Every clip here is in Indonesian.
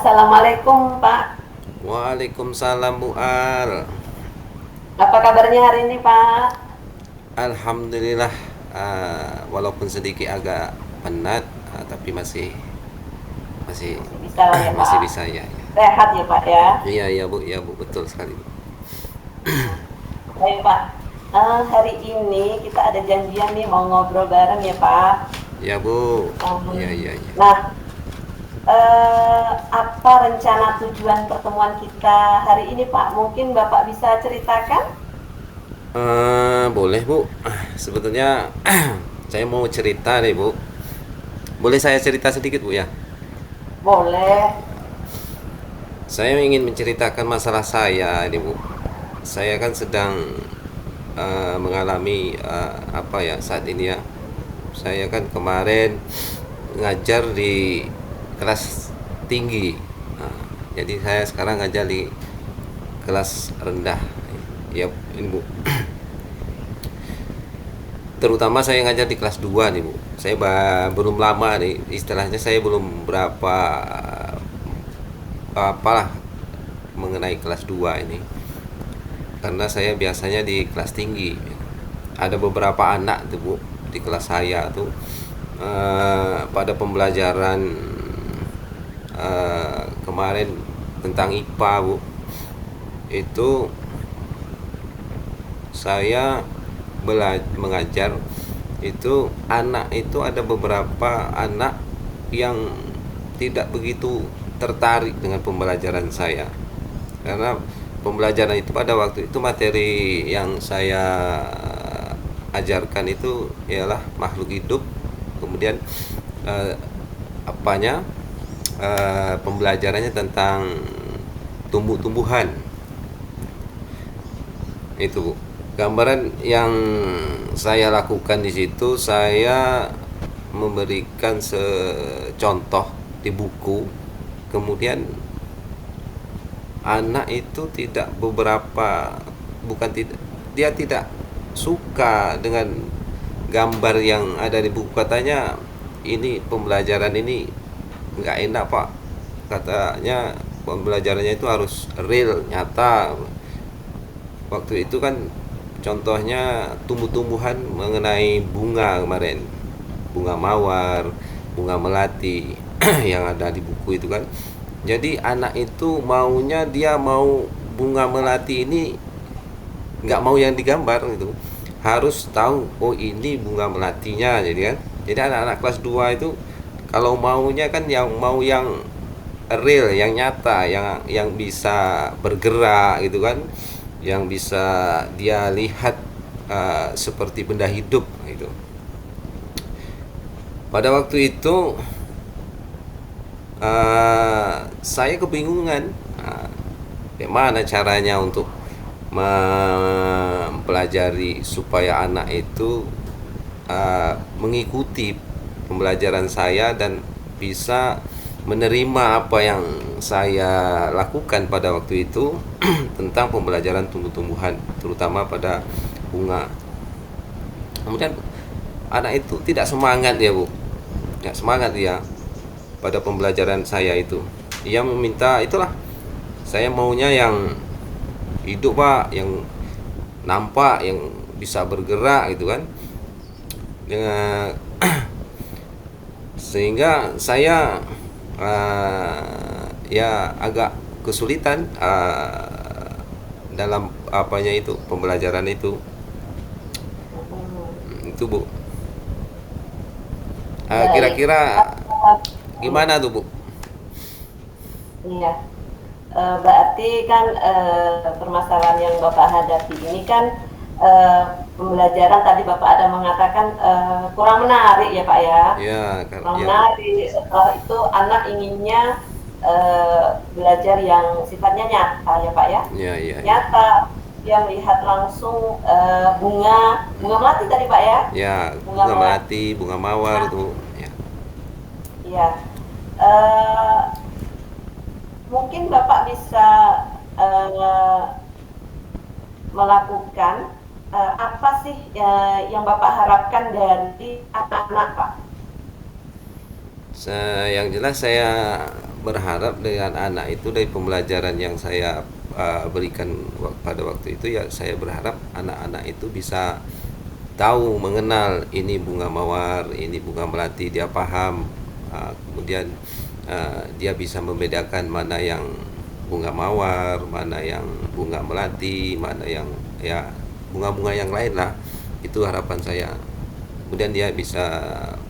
Assalamualaikum Pak. Waalaikumsalam Bu Al. Apa kabarnya hari ini Pak? Alhamdulillah, walaupun sedikit agak penat, tapi masih masih Masih bisa lah ya masih Pak. bisa ya. Sehat ya Pak ya. Iya iya Bu betul sekali Bu. Nah, baik Pak. Hari ini kita ada janjian nih mau ngobrol bareng ya Pak. Ya Bu, iya Um, iya iya. nah, apa rencana tujuan pertemuan kita hari ini Pak? Mungkin Bapak bisa ceritakan? Boleh Bu. Sebetulnya saya mau cerita nih Bu. Boleh saya cerita sedikit Bu ya? Boleh. Saya ingin menceritakan masalah saya ini Bu. Saya kan sedang mengalami apa ya saat ini ya. Saya kan kemarin ngajar di kelas tinggi. Nah, jadi saya sekarang ngajar di kelas rendah. Ya, ini Bu. Terutama saya ngajar di kelas 2 nih Bu. Saya belum lama nih, istilahnya saya belum berapa apalah mengenai kelas 2 ini. Karena saya biasanya di kelas tinggi. Ada beberapa anak tuh Bu di kelas saya tuh pada pembelajaran kemarin tentang IPA Bu, itu saya mengajar itu anak itu ada beberapa anak yang tidak begitu tertarik dengan pembelajaran saya, karena pembelajaran itu pada waktu itu materi yang saya ajarkan itu ialah makhluk hidup, kemudian eh, apanya pembelajarannya tentang tumbuh-tumbuhan. Itu gambaran yang saya lakukan di situ, saya memberikan contoh di buku, kemudian anak itu tidak beberapa bukan tidak dia tidak suka dengan gambar yang ada di buku, katanya ini pembelajaran ini nggak enak Pak, katanya pembelajarannya itu harus real nyata. Waktu itu kan contohnya tumbuh-tumbuhan mengenai bunga kemarin, bunga mawar, bunga melati yang ada di buku itu kan. Jadi anak itu maunya dia mau bunga melati ini, nggak mau yang digambar gitu, harus tahu oh ini bunga melatinya, jadi kan. Jadi anak-anak kelas 2 itu kalau maunya kan yang mau yang real, yang nyata, yang bisa bergerak gitu kan, yang bisa dia lihat seperti benda hidup gitu. Pada waktu itu saya kebingungan, bagaimana caranya untuk mempelajari supaya anak itu mengikuti pembelajaran saya dan bisa menerima apa yang saya lakukan pada waktu itu tentang pembelajaran tumbuh-tumbuhan, terutama pada bunga. Kemudian anak itu tidak semangat ya Bu, tidak semangat dia pada pembelajaran saya itu. Ia meminta itulah, saya maunya yang hidup Pak, yang nampak, yang bisa bergerak gitu kan. Dengan sehingga saya ya agak kesulitan dalam apanya itu pembelajaran itu. Itu Bu. Baik. Kira-kira gimana tuh Bu? Iya. Berarti kan permasalahan yang Bapak hadapi ini kan eh, pembelajaran tadi Bapak ada mengatakan kurang menarik ya Pak ya. Ya Kurang ya Bu. menarik. Setelah itu anak inginnya belajar yang sifatnya nyata ya Pak ya. Ya ya ya. Nyata, dia melihat langsung bunga bunga melati tadi Pak ya. Ya, Bunga bunga melati. melati, bunga mawar tuh. Ya. Iya. Eh, Mungkin Bapak bisa eh, melakukan apa sih yang Bapak harapkan dari anak-anak Pak? Yang jelas saya berharap dengan anak itu dari pembelajaran yang saya berikan pada waktu itu, ya saya berharap anak-anak itu bisa tahu mengenal ini bunga mawar, ini bunga melati, dia paham. Kemudian dia bisa membedakan mana yang bunga mawar, mana yang bunga melati, mana yang ya bunga-bunga yang lain lah. Itu harapan saya. Kemudian dia bisa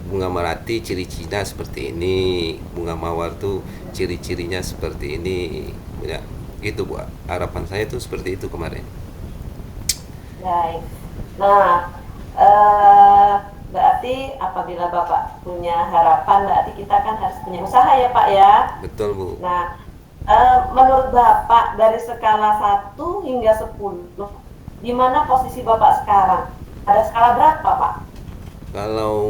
bunga melati ciri-cirinya seperti ini, bunga mawar tuh ciri-cirinya seperti ini. Ya, itu Bu. Harapan saya tuh seperti itu kemarin. Baik. Nah, eh, berarti apabila Bapak punya harapan, berarti kita kan harus punya usaha ya Pak ya. Betul Bu. Nah, menurut Bapak dari skala 1 hingga 10, di mana posisi Bapak sekarang? Ada skala berapa Pak? Kalau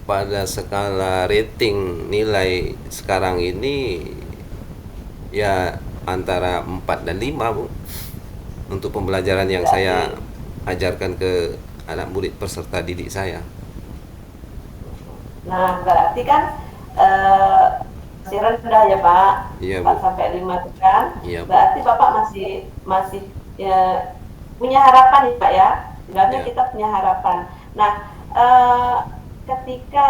pada skala rating nilai sekarang ini ya antara 4 dan 5 Bu, untuk pembelajaran yang saya Berarti, ajarkan ke anak murid peserta didik saya. nah berarti kan eh, masih rendah ya Pak, Iya 4 Bu. sampai 5 itu kan. Iya Bu. Berarti Bapak masih masih punya harapan ya Pak ya. Sebenarnya Ya. kita punya harapan. Nah, ketika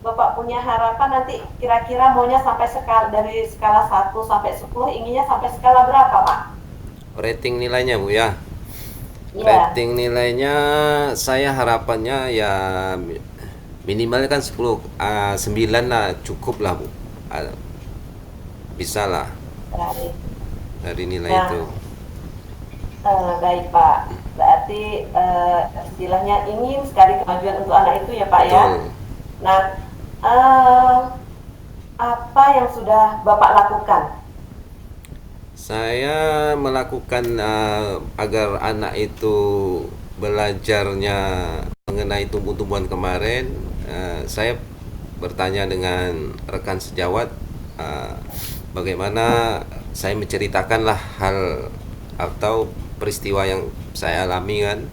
Bapak punya harapan nanti kira-kira maunya sampai skala dari skala 1 sampai 10, inginnya sampai skala berapa Pak? Rating nilainya Bu ya. Iya. Rating nilainya saya harapannya ya minimal kan 10, 9 lah cukup lah Bu. Bisa lah Baik. dari nilai Nah, itu. baik Pak. Berarti istilahnya ingin sekali kemajuan untuk anak itu ya Pak ya. Betul. Nah, eh, apa yang sudah Bapak lakukan? Saya melakukan agar anak itu belajarnya mengenai tumbuh-tumbuhan kemarin. Saya bertanya dengan rekan sejawat, uh, bagaimana saya menceritakanlah hal atau peristiwa yang saya alami kan.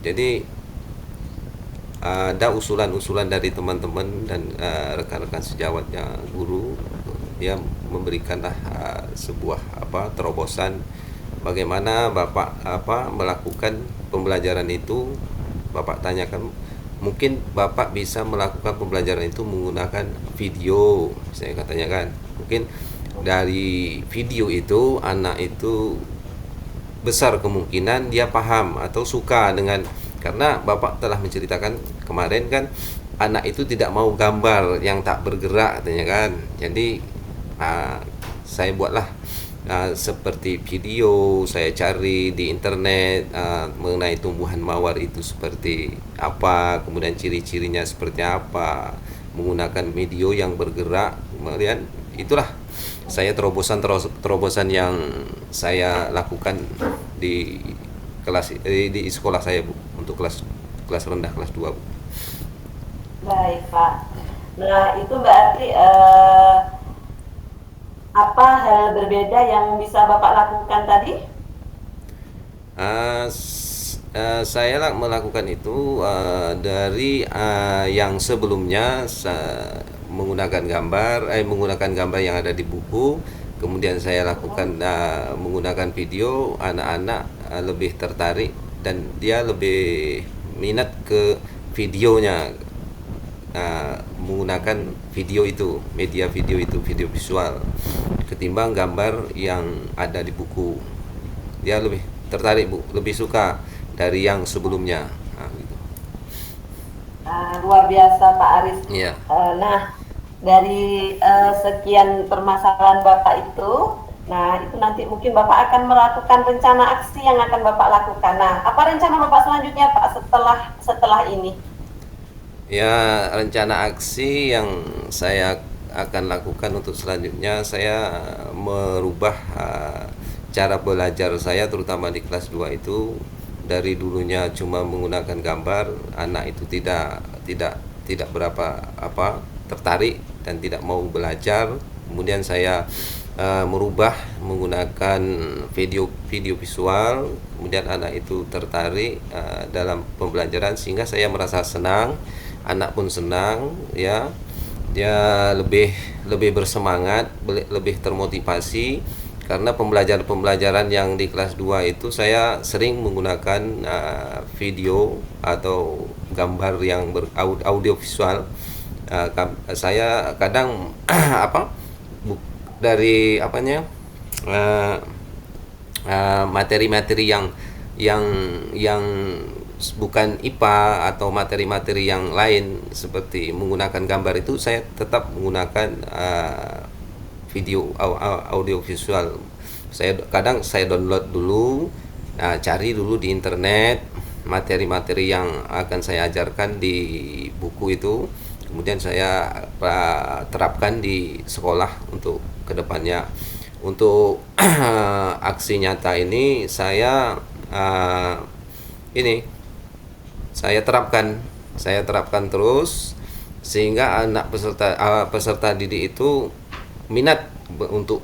Jadi ada usulan-usulan dari teman-teman dan rekan-rekan sejawatnya guru, dia memberikanlah sebuah terobosan bagaimana Bapak melakukan pembelajaran itu. Bapak tanyakan, mungkin Bapak bisa melakukan pembelajaran itu menggunakan video, saya katanya kan. Mungkin dari video itu anak itu besar kemungkinan dia paham atau suka dengan, karena Bapak telah menceritakan kemarin kan anak itu tidak mau gambar yang tak bergerak katanya kan. Jadi saya buatlah seperti video, saya cari di internet mengenai tumbuhan mawar itu seperti apa, kemudian ciri-cirinya seperti apa, menggunakan video yang bergerak. Kemudian itulah saya terobosan yang saya lakukan di kelas di sekolah saya Bu, untuk kelas rendah, kelas 2 Bu. Baik Pak. Nah itu berarti apa hal berbeda yang bisa Bapak lakukan tadi? Saya melakukan itu dari yang sebelumnya menggunakan gambar yang ada di buku, kemudian saya lakukan menggunakan video. Anak-anak lebih tertarik dan dia lebih minat ke videonya, menggunakan video itu, media video itu, video visual, ketimbang gambar yang ada di buku. Dia lebih tertarik Bu, lebih suka dari yang sebelumnya. Gitu. Luar biasa Pak Aris. Iya. Nah dari sekian permasalahan Bapak itu, nah itu nanti mungkin Bapak akan melakukan rencana aksi yang akan Bapak lakukan. Nah apa rencana Bapak selanjutnya Pak setelah ini? Ya, rencana aksi yang saya akan lakukan untuk selanjutnya, saya merubah cara belajar saya terutama di kelas 2 itu. Dari dulunya cuma menggunakan gambar, anak itu tidak berapa tertarik dan tidak mau belajar. Kemudian saya merubah menggunakan video visual, kemudian anak itu tertarik dalam pembelajaran sehingga saya merasa senang, anak pun senang ya. dia lebih lebih bersemangat, lebih termotivasi, karena pembelajaran yang di kelas 2 itu saya sering menggunakan video atau gambar yang audio visual. Saya kadang apa dari apanya materi-materi yang yang bukan IPA atau materi-materi yang lain seperti menggunakan gambar, itu saya tetap menggunakan video audio visual. Saya download dulu, cari dulu di internet materi-materi yang akan saya ajarkan di buku itu, kemudian saya terapkan di sekolah untuk kedepannya. Untuk aksi nyata ini ini saya terapkan terus, sehingga anak peserta didik itu minat untuk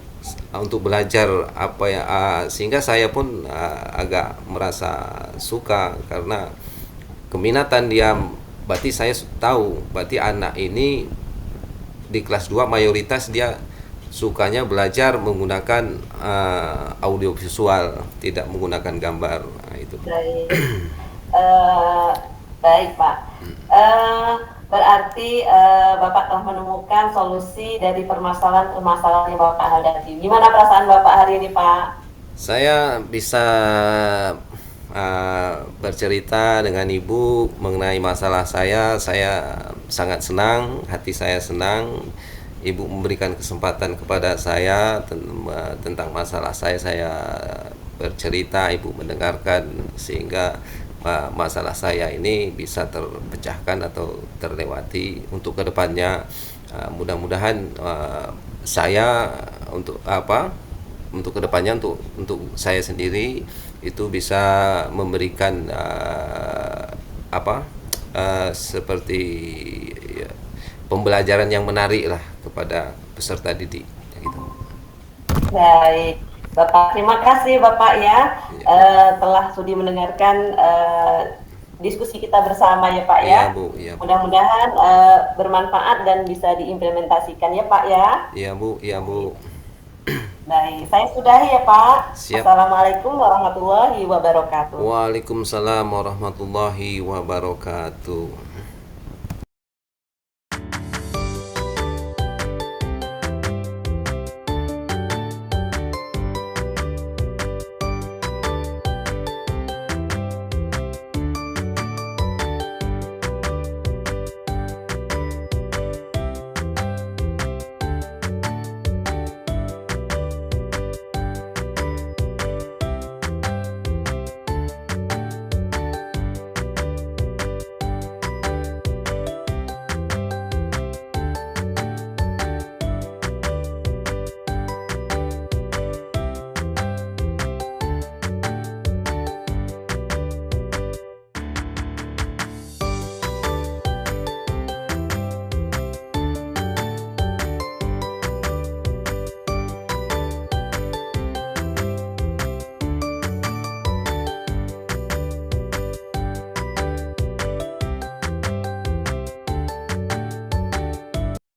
belajar apa ya, sehingga saya pun agak merasa suka karena keminatan dia. Berarti saya tahu, berarti anak ini di kelas 2 mayoritas dia sukanya belajar menggunakan audio visual, tidak menggunakan gambar. Nah, itu. Baik. Baik Pak. Berarti Bapak telah menemukan solusi dari permasalahan-permasalahan yang Bapak hadapi. Gimana perasaan Bapak hari ini, Pak? Saya bisa bercerita dengan Ibu mengenai masalah saya. Saya sangat senang, hati saya senang. Ibu memberikan kesempatan kepada saya tentang masalah saya. Saya bercerita, Ibu mendengarkan, sehingga masalah saya ini bisa terpecahkan atau terlewati. Untuk kedepannya mudah-mudahan saya untuk kedepannya untuk saya sendiri itu bisa memberikan seperti pembelajaran yang menarik lah kepada peserta didik gitu. Baik, Bapak. Terima kasih Bapak ya, telah sudi mendengarkan diskusi kita bersama ya Pak ya. Iya Bu, iya Bu. Mudah-mudahan bermanfaat dan bisa diimplementasikan ya Pak ya. Iya Bu, iya Bu. Baik, saya sudahi ya Pak. Siap. Assalamualaikum warahmatullahi wabarakatuh. Waalaikumsalam warahmatullahi wabarakatuh.